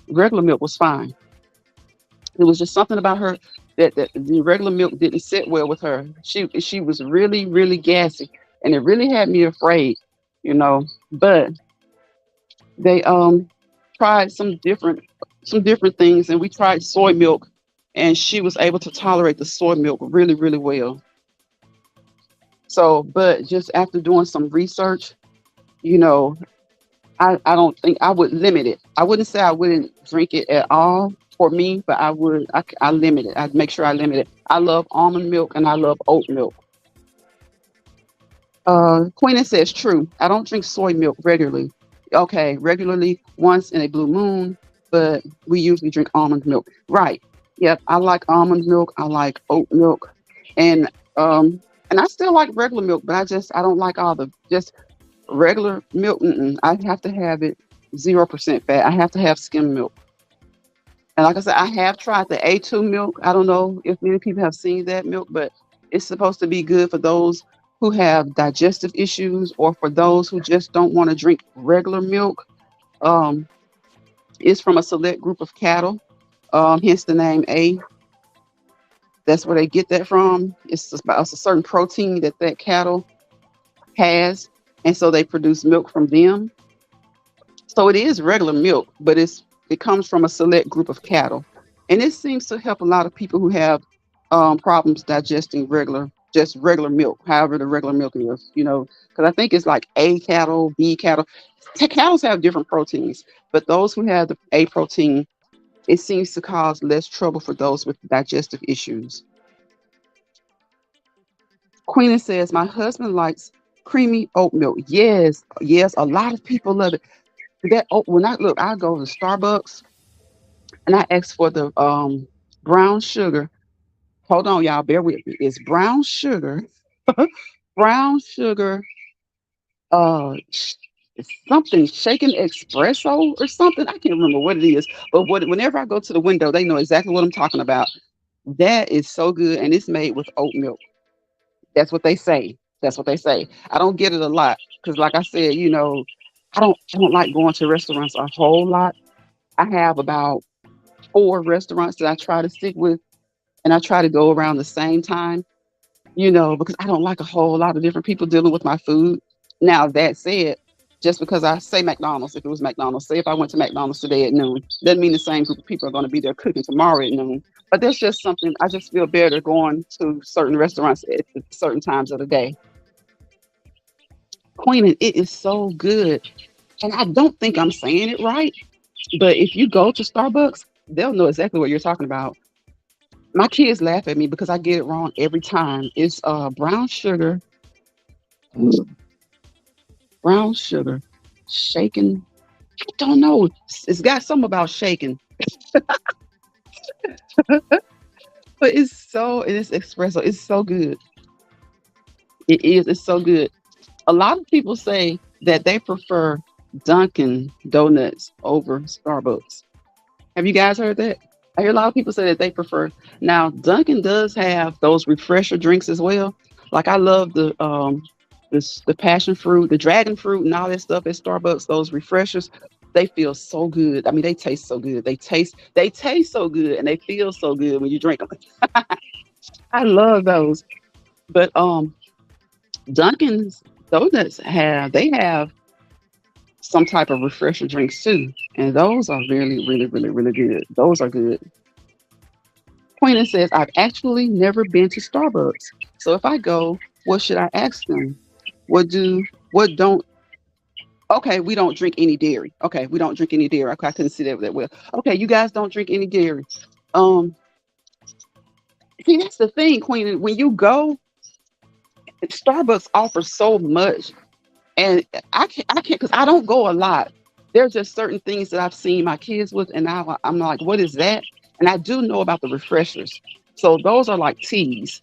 regular milk was fine. It was just something about her that the regular milk didn't sit well with her. She was really, really gassy, and it really had me afraid, But they tried some different things, and we tried soy milk, and she was able to tolerate the soy milk really, really well. So, but just after doing some research, you know, I don't think I would limit it. I wouldn't say I wouldn't drink it at all for me, but I limit it. I'd make sure I limit it. I love almond milk and I love oat milk. Queenie says true. I don't drink soy milk regularly. Okay, regularly once in a blue moon, but we usually drink almond milk. Right. Yep. I like almond milk. I like oat milk, and and I still like regular milk, but I don't like all the just regular milk. I have to have it 0% fat. I have to have skim milk. And like I said, I have tried the A2 milk. I don't know if many people have seen that milk, but it's supposed to be good for those who have digestive issues or for those who just don't want to drink regular milk. Um, it's from a select group of cattle, hence the name A. That's where they get that from. It's a certain protein that cattle has, and so they produce milk from them. So it is regular milk, but it comes from a select group of cattle, and it seems to help a lot of people who have problems digesting just regular milk, however the regular milk is. Because I think it's like A cattle, B cattle. Cattle have different proteins, but those who have the A protein, it seems to cause less trouble for those with digestive issues. Queenie says, my husband likes creamy oat milk. Yes, yes, a lot of people love it. That oat, when I go to Starbucks and I ask for the brown sugar. Hold on, y'all, bear with me. It's brown sugar, brown sugar, it's something shaken espresso or something. I can't remember what it is, but whenever I go to the window, they know exactly what I'm talking about. That is so good, and it's made with oat milk. That's what they say. That's what they say. I don't get it a lot because, like I said, I don't like going to restaurants a whole lot. I have about 4 restaurants that I try to stick with, and I try to go around the same time. Because I don't like a whole lot of different people dealing with my food. Now, that said, just because I say McDonald's, if I went to McDonald's today at noon, doesn't mean the same group of people are going to be there cooking tomorrow at noon. But there's just something I just feel better going to certain restaurants at certain times of the day. Queen, and it is so good. And I don't think I'm saying it right, but if you go to Starbucks, they'll know exactly what you're talking about. My kids laugh at me because I get it wrong every time. It's brown sugar, brown sugar, shaken. I don't know. It's got something about shaking, but it's espresso. It's so good. It is. It's so good. A lot of people say that they prefer Dunkin' Donuts over Starbucks. Have you guys heard that? I hear a lot of people say that they prefer. Now, Dunkin' does have those refresher drinks as well. Like I love the passion fruit, the dragon fruit, and all that stuff at Starbucks. Those refreshers, they feel so good. I mean, they taste so good. They taste so good, and they feel so good when you drink them. I love those. But Dunkin's donuts have some type of refresher drinks too, and those are really, really, really, really good. Those are good. Queenie says, I've actually never been to Starbucks. So if I go, what should I ask them? What don't, okay, we don't drink any dairy. Okay, we don't drink any dairy. Okay, I couldn't see that well. Okay, you guys don't drink any dairy. Um, See, that's the thing, Queenie. When you go, Starbucks offers so much. And I can't, because I don't go a lot. There's just certain things that I've seen my kids with, and now I'm like, what is that? And I do know about the refreshers. So those are like teas.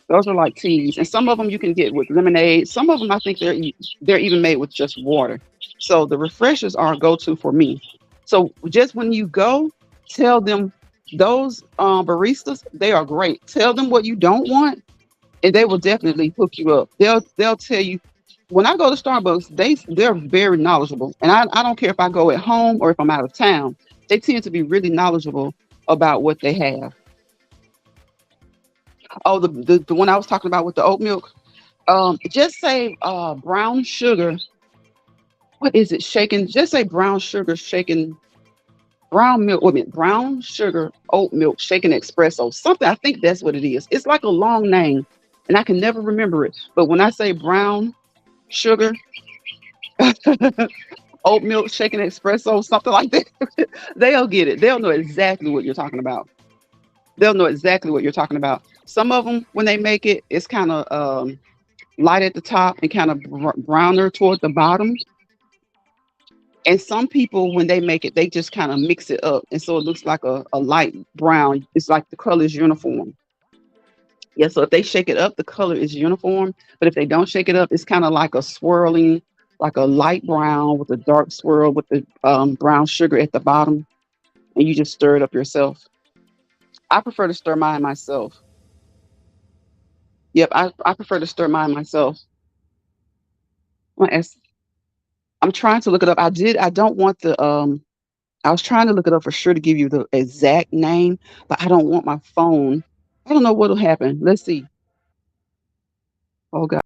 Those are like teas, and some of them you can get with lemonade. Some of them I think they're even made with just water. So the refreshers are a go-to for me. So just when you go, tell them those baristas they are great. Tell them what you don't want, and they will definitely hook you up. They'll tell you. When I go to Starbucks, they're very knowledgeable, and I don't care if I go at home or if I'm out of town. They tend to be really knowledgeable about what they have. Oh, the one I was talking about with the oat milk. Just say brown sugar. What is it? Shaken. Just say brown sugar shaken. Brown milk. Wait a minute. Brown sugar oat milk shaken espresso. Something. I think that's what it is. It's like a long name, and I can never remember it. But when I say brown sugar oat milk shaken espresso, something like that, they'll get it. They'll know exactly what you're talking about. They'll know exactly what you're talking about. Some of them, when they make it, it's kind of light at the top and kind of browner toward the bottom. And some people, when they make it, they just kind of mix it up. And so it looks like a light brown. It's like the color is uniform. Yeah, so if they shake it up, the color is uniform. But if they don't shake it up, it's kind of like a swirling, like a light brown with a dark swirl with the brown sugar at the bottom. And you just stir it up yourself. I prefer to stir mine myself. Yep, I prefer to stir mine myself. I'm I'm trying to look it up. I don't want I was trying to look it up for sure to give you the exact name, but I don't want my phone. I don't know what'll happen. Let's see. Oh God.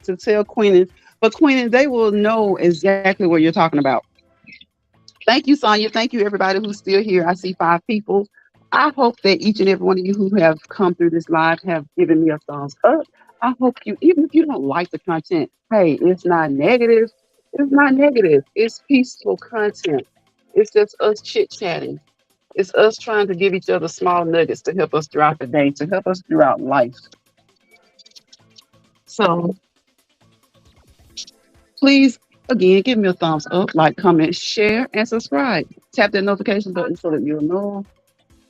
to tell Queen, but Queen, they will know exactly what you're talking about. Thank you, Sonia. Thank you, everybody who's still here. I see 5 people. I hope that each and every one of you who have come through this live have given me a thumbs up. I hope you, even if you don't like the content, hey, it's not negative. It's not negative. It's peaceful content. It's just us chit chatting. It's us trying to give each other small nuggets to help us throughout the day, to help us throughout life. So please, again, give me a thumbs up, like, comment, share, and subscribe. Tap that notification button so that you'll know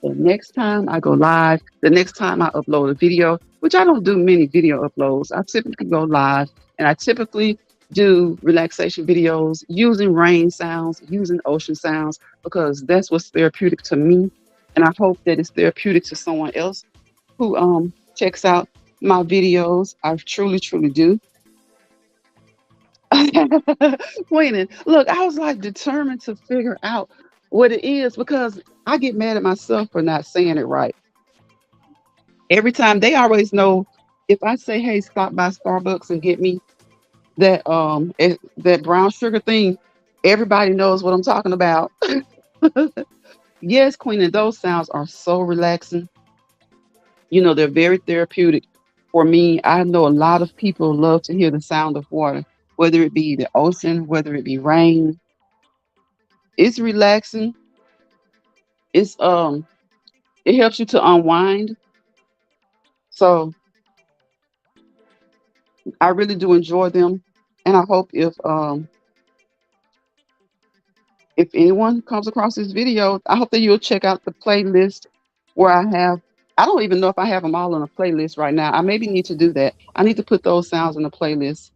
the next time I go live, the next time I upload a video, which I don't do many video uploads. I typically go live and I typically do relaxation videos using rain sounds, using ocean sounds, because that's what's therapeutic to me. And I hope that it's therapeutic to someone else who checks out my videos. I truly, truly do. Winning. Look, I was like determined to figure out what it is because I get mad at myself for not saying it right. Every time they always know if I say, "Hey, stop by Starbucks and get me that brown sugar thing," everybody knows what I'm talking about. Yes, Queen, and those sounds are so relaxing. They're very therapeutic. For me, I know a lot of people love to hear the sound of water, whether it be the ocean, whether it be rain. It's relaxing. It helps you to unwind. So I really do enjoy them. And I hope if anyone comes across this video, I hope that you'll check out the playlist where I don't even know if I have them all on a playlist right now. I maybe need to do that. I need to put those sounds in a playlist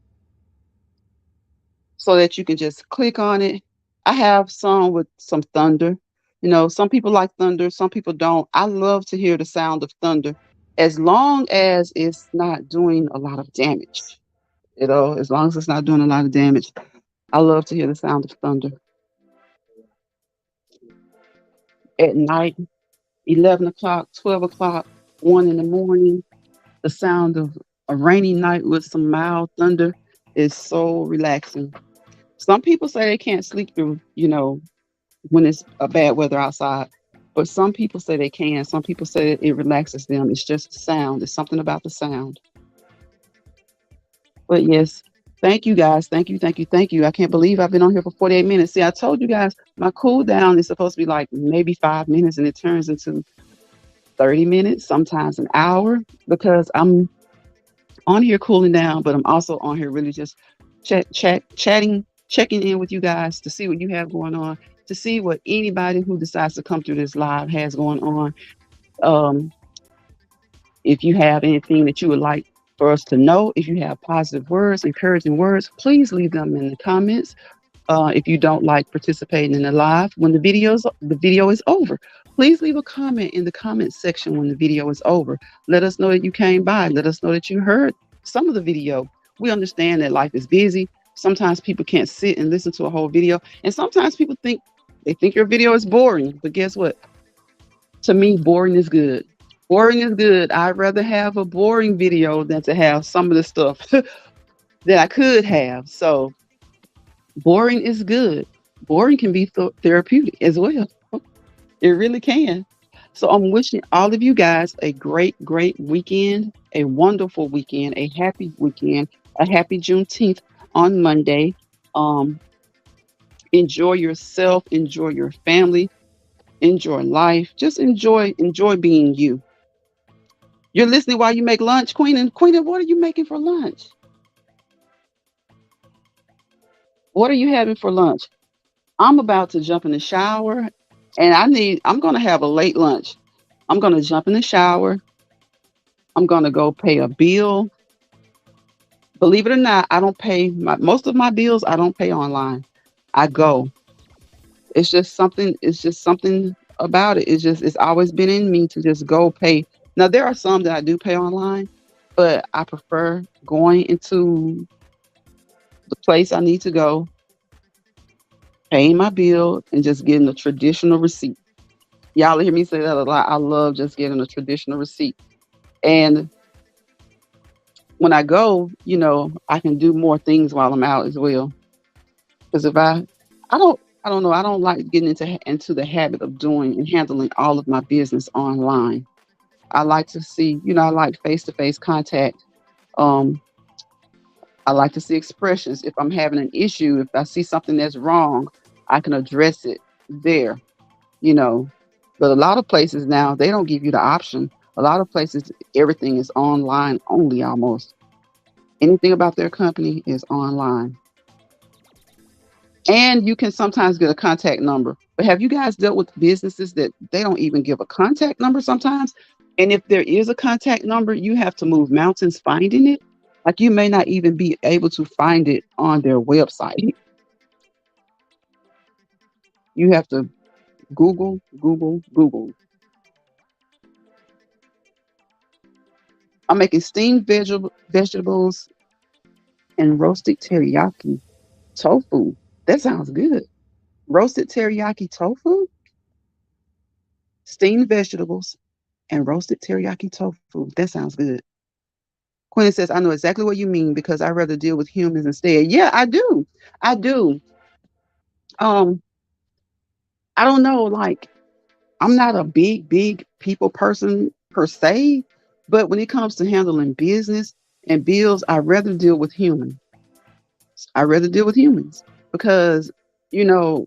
so that you can just click on it. I have some with some thunder. Some people like thunder, some people don't. I love to hear the sound of thunder as long as it's not doing a lot of damage. As long as it's not doing a lot of damage, I love to hear the sound of thunder at night, 11 o'clock, 12 o'clock, 1 in the morning. The sound of a rainy night with some mild thunder is so relaxing. Some people say they can't sleep through, when it's a bad weather outside. But some people say they can. Some people say it relaxes them. It's just the sound. It's something about the sound. But yes, thank you guys. Thank you, thank you, thank you. I can't believe I've been on here for 48 minutes. See, I told you guys my cool down is supposed to be like maybe 5 minutes and it turns into 30 minutes, sometimes an hour, because I'm on here cooling down, but I'm also on here really just chatting, checking in with you guys to see what you have going on, to see what anybody who decides to come through this live has going on. Um, if you have anything that you would like for us to know, if you have positive words, encouraging words, please leave them in the comments. If you don't like participating in the live when the video is over, please leave a comment in the comment section when the video is over. Let us know that you came by. Let us know that you heard some of the video. We understand that life is busy. Sometimes people can't sit and listen to a whole video, and sometimes people think your video is boring. But guess what? To me, boring is good. Boring is good. I'd rather have a boring video than to have some of the stuff that I could have. So boring is good. Boring can be therapeutic as well. It really can. So I'm wishing all of you guys a great, great weekend, a wonderful weekend, a happy weekend, a happy Juneteenth on Monday. Um, Enjoy yourself, enjoy your family, enjoy life. Just enjoy being you. You're listening while you make lunch, Queen. And Queen, what are you making for lunch? What are you having for lunch? I'm about to jump in the shower and I'm going to have a late lunch. I'm going to jump in the shower. I'm going to go pay a bill. Believe it or not, I don't pay most of my bills. I don't pay online. I go. It's just something about it. It's always been in me to just go pay. Now there are some that I do pay online, but I prefer going into the place I need to go, paying my bill, and just getting a traditional receipt. Y'all hear me say that a lot. I love just getting a traditional receipt. And when I go, I can do more things while I'm out as well. Because if I don't know, I don't like getting into the habit of doing and handling all of my business online. I like to see, I like face to face contact. Um, I like to see expressions. If I'm having an issue, if I see something that's wrong, I can address it there, you know. But a lot of places now, they don't give you the option. A lot of places, everything is online only almost. Anything about their company is online. And you can sometimes get a contact number. But have you guys dealt with businesses that they don't even give a contact number sometimes? And if there is a contact number, you have to move mountains finding it. Like you may not even be able to find it on their website. You have to Google, Google, Google. I'm making steamed vegetables and roasted teriyaki tofu. That sounds good. Roasted teriyaki tofu, steamed vegetables, and roasted teriyaki tofu. That sounds good. Quinn says, I know exactly what you mean because I rather deal with humans instead. Yeah, I do. I do. Um, I don't know, like I'm not a big people person per se, but when it comes to handling business and bills, I rather deal with humans. I rather deal with humans because, you know,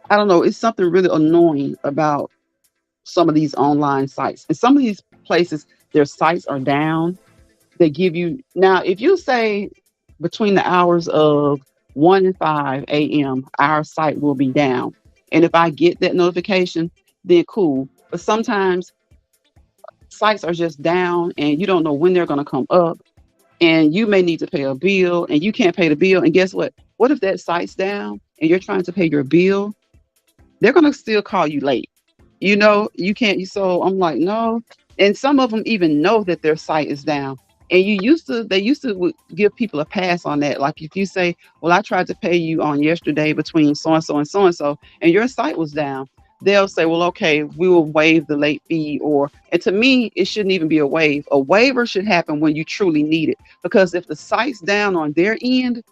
I don't know, it's something really annoying about some of these online sites. And some of these places, their sites are down. They give you now, if you say between the hours of 1 and 5 a.m., our site will be down. And if I get that notification, then cool. But sometimes sites are just down and you don't know when they're going to come up. And you may need to pay a bill and you can't pay the bill. And guess what? What if that site's down and you're trying to pay your bill? They're going to still call you late. You can't. So I'm like, no. And some of them even know that their site is down. And they used to give people a pass on that. Like if you say, well, I tried to pay you on yesterday between so and so and so and so, and your site was down, they'll say, well, okay, we will waive the late fee. And to me, it shouldn't even be a waive. A waiver should happen when you truly need it. Because if the site's down on their end,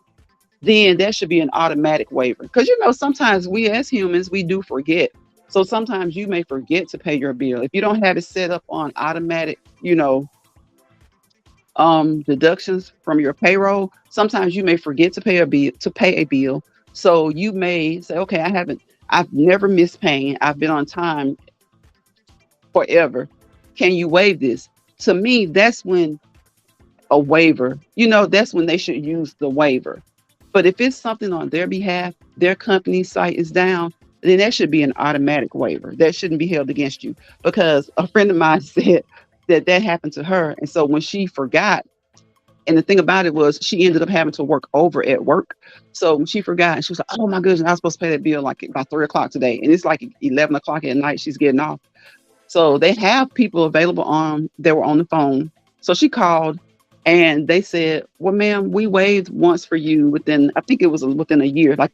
then that should be an automatic waiver. Because sometimes we as humans we do forget. So sometimes you may forget to pay your bill if you don't have it set up on automatic, deductions from your payroll. Sometimes you may forget to pay a bill. So you may say, okay, I've never missed paying. I've been on time forever. Can you waive this? To me, that's when a waiver, that's when they should use the waiver. But if it's something on their behalf, their company site is down, then that should be an automatic waiver. That shouldn't be held against you because a friend of mine said that happened to her. And so when she forgot, and the thing about it was she ended up having to work over at work. So when she forgot, she was like, oh my goodness, I was supposed to pay that bill like by 3 o'clock today. And it's like 11 o'clock at night, she's getting off. So they have people available they were on the phone. So she called and they said, well, ma'am, we waived once for you I think it was within a year. Like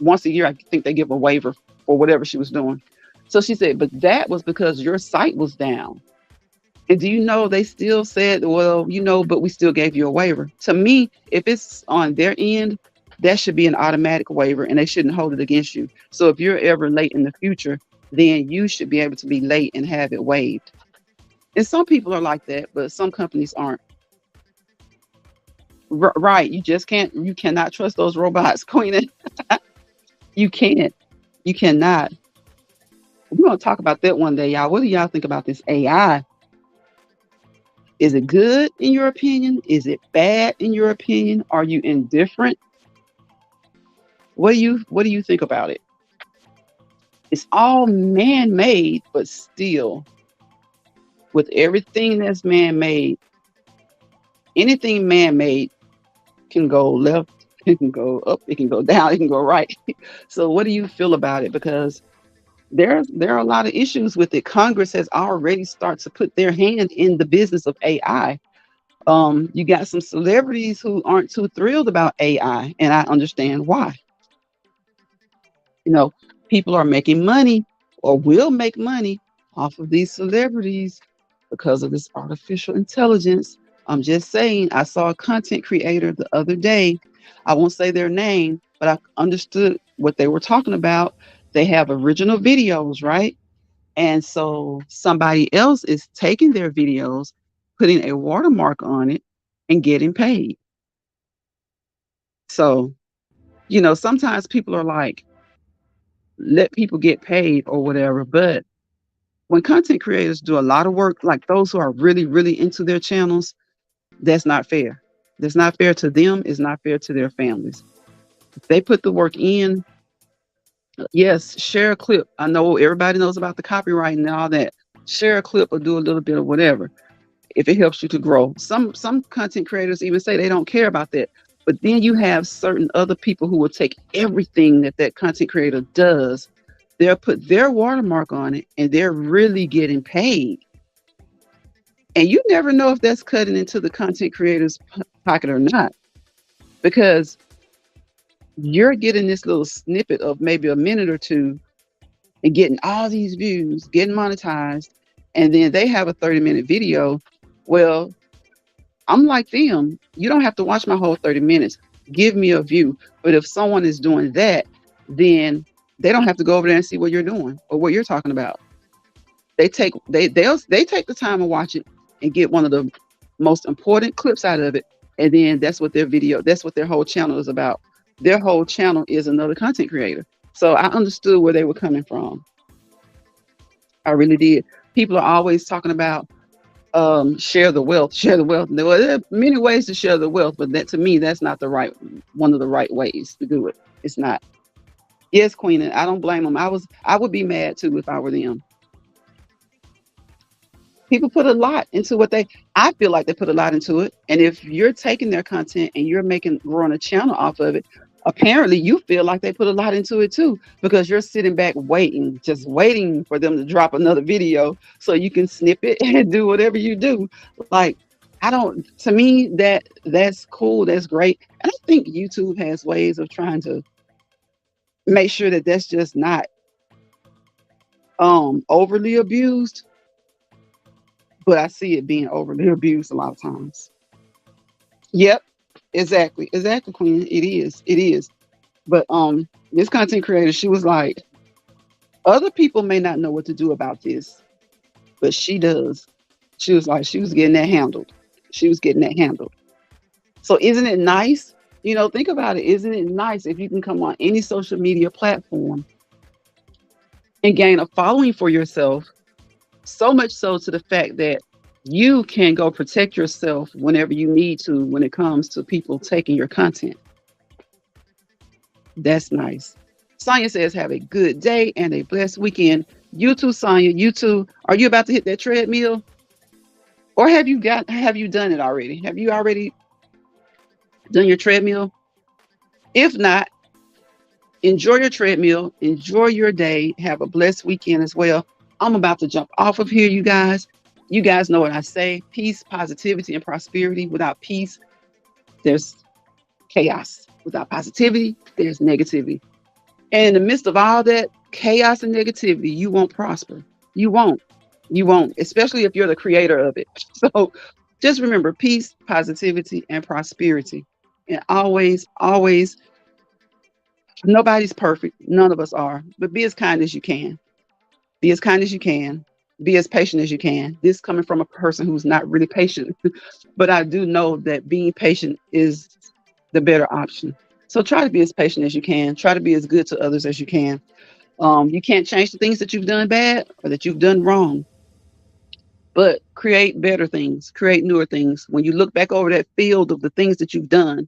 once a year, I think they give a waiver for whatever she was doing. So she said, but that was because your site was down. And do you know they still said, well, but we still gave you a waiver. To me, if it's on their end, that should be an automatic waiver and they shouldn't hold it against you. So if you're ever late in the future, then you should be able to be late and have it waived. And some people are like that, but some companies aren't. Right. You cannot trust those robots, Queen. You can't. You cannot. We're going to talk about that one day, y'all. What do y'all think about this AI? Is it good in your opinion? Is it bad in your opinion? Are you indifferent? What do you think about it? It's all man-made, but still, with everything that's man-made, anything man-made can go left, it can go up, it can go down, it can go right. So what do you feel about it? Because there are a lot of issues with it. Congress has already started to put their hand in the business of AI. You got some celebrities who aren't too thrilled about AI, and I understand why. You know, People are making money or will make money off of these celebrities because of this artificial intelligence. I'm just saying, I saw a content creator the other day. I won't say their name, but I understood what they were talking about. They have original videos, right? And so somebody else is taking their videos, putting a watermark on it, and getting paid. So, sometimes people are like, let people get paid or whatever. But when content creators do a lot of work, like those who are really, really into their channels, that's not fair. That's not fair to them. It's not fair to their families. They put the work in. Yes, share a clip. I know everybody knows about the copyright and all that. Share a clip or do a little bit of whatever if it helps you to grow. Some content creators even say they don't care about that. But then you have certain other people who will take everything that content creator does. They'll put their watermark on it and they're really getting paid. And you never know if that's cutting into the content creator's pocket or not, because you're getting this little snippet of maybe a minute or two and getting all these views, getting monetized, and then they have a 30-minute video. Well, I'm like them. You don't have to watch my whole 30 minutes. Give me a view. But if someone is doing that, then they don't have to go over there and see what you're doing or what you're talking about. They take the time to watch it and get one of the most important clips out of it. And then that's what their whole channel is about. Their whole channel is another content creator. So I understood where they were coming from. I really did. People are always talking about share the wealth, share the wealth. There are many ways to share the wealth, but that, to me, that's not the right one of the right ways to do it. It's not. Yes, Queen, and I don't blame them. I would be mad too if I were them. People put a lot into I feel like they put a lot into it. And if you're taking their content and you're growing a channel off of it, apparently you feel like they put a lot into it too, because you're sitting back waiting, just waiting for them to drop another video so you can snip it and do whatever you do. Like, to me, that's cool. That's great. And I think YouTube has ways of trying to make sure that that's just not overly abused, but I see it being overly abused a lot of times. Yep, exactly, Queen. It is. But this content creator, she was like, other people may not know what to do about this, but she does. She was like, she was getting that handled. She was getting that handled. So isn't it nice? Think about it. Isn't it nice if you can come on any social media platform and gain a following for yourself? So much so to the fact that you can go protect yourself whenever you need to when it comes to people taking your content. That's nice. Sonya says, have a good day and a blessed weekend. You too, Sonya. You too. Are you about to hit that treadmill? Or have you done it already? Have you already done your treadmill? If not, enjoy your treadmill. Enjoy your day. Have a blessed weekend as well. I'm about to jump off of here, you guys. You guys know what I say. Peace, positivity, and prosperity. Without peace, there's chaos. Without positivity, there's negativity. And in the midst of all that chaos and negativity, you won't prosper. You won't. You won't, especially if you're the creator of it. So just remember peace, positivity, and prosperity. And always, always, nobody's perfect. None of us are. But be as kind as you can. Be as kind as you can. Be as patient as you can. This coming from a person who's not really patient. But I do know that being patient is the better option. So try to be as patient as you can. Try to be as good to others as you can. You can't change the things that you've done bad or that you've done wrong, but create better things, create newer things. When you look back over that field of the things that you've done,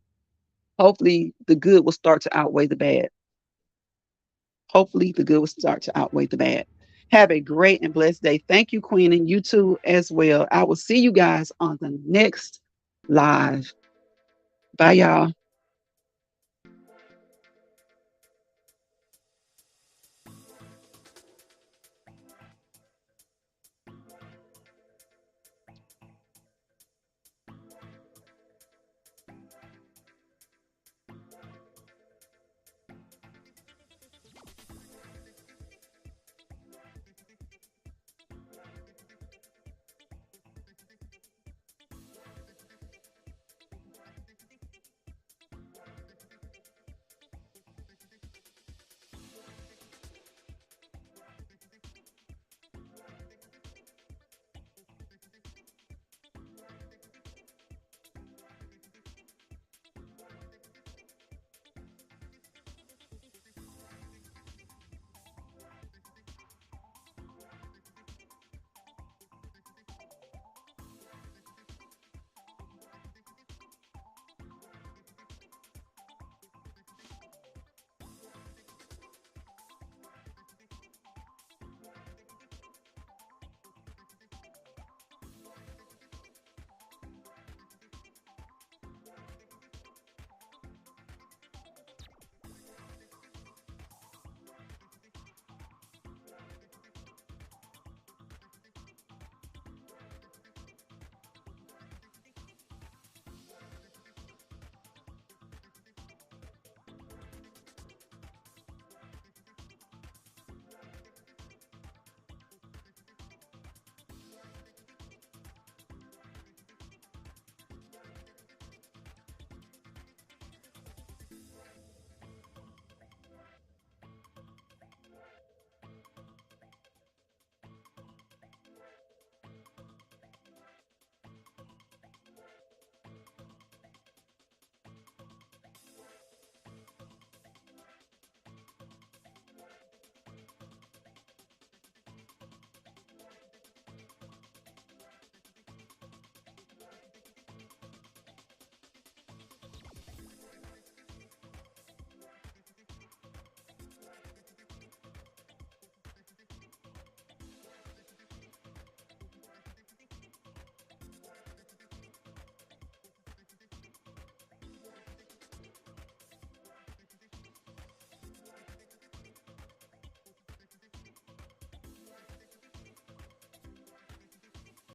hopefully the good will start to outweigh the bad. Hopefully the good will start to outweigh the bad. Have a great and blessed day. Thank you, Queen, and you too as well. I will see you guys on the next live. Bye, y'all.